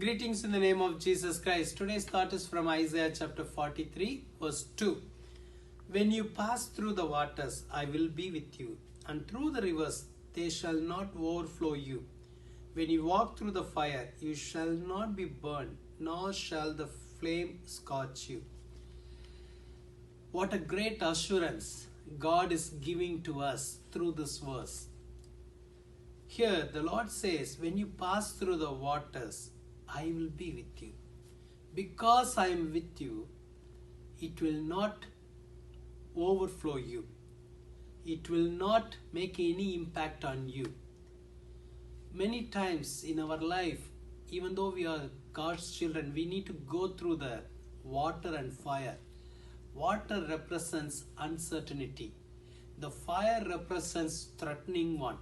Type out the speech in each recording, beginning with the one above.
Greetings in the name of Jesus Christ. Today's thought is from Isaiah chapter 43, verse 2. When you pass through the waters, I will be with you, and through the rivers, they shall not overflow you. When you walk through the fire, you shall not be burned, nor shall the flame scorch you. What a great assurance God is giving to us through this verse. Here, the Lord says, when you pass through the waters, I will be with you. Because I am with you, it will not overflow you. It will not make any impact on you. Many times in our life, even though we are God's children, we need to go through the water and fire. Water represents uncertainty. The fire represents threatening one.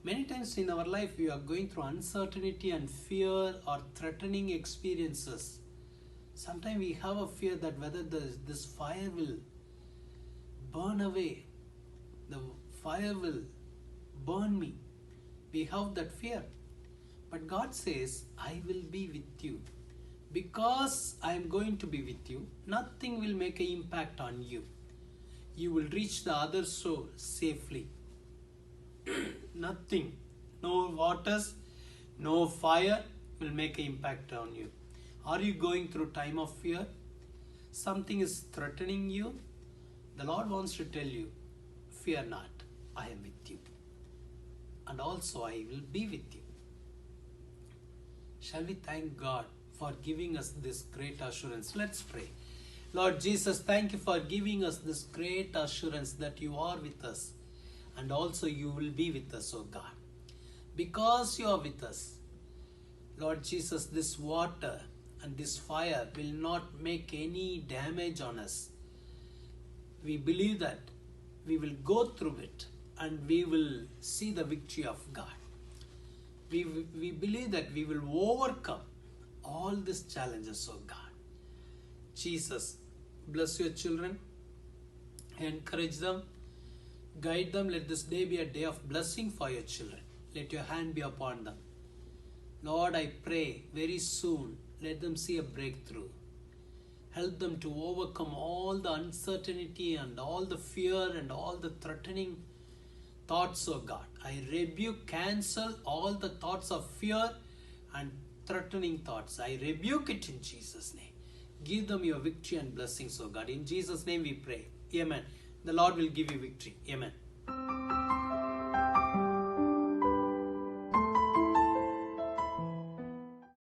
Many times in our life, we are going through uncertainty and fear or threatening experiences. Sometimes we have a fear that whether this fire will burn away, the fire will burn me. We have that fear. But God says, I will be with you. Because I am going to be with you, nothing will make an impact on you. You will reach the other shore safely. Nothing, no waters, no fire will make an impact on you. Are you going through time of fear? Something is threatening you? The Lord wants to tell you, fear not, I am with you. And also I will be with you. Shall we thank God for giving us this great assurance? Let's pray. Lord Jesus, thank you for giving us this great assurance that you are with us. And also you will be with us, O God. Because you are with us, Lord Jesus, this water and this fire will not make any damage on us. We believe that we will go through it and we will see the victory of God. We believe that we will overcome all these challenges, O God. Jesus, bless your children, encourage them, guide them. Let this day be a day of blessing for your children. Let your hand be upon them. Lord, I pray very soon, let them see a breakthrough. Help them to overcome all the uncertainty and all the fear and all the threatening thoughts, oh God. I rebuke, cancel all the thoughts of fear and threatening thoughts. I rebuke it in Jesus' name. Give them your victory and blessings, oh God. In Jesus' name we pray. Amen. The Lord will give you victory. Amen.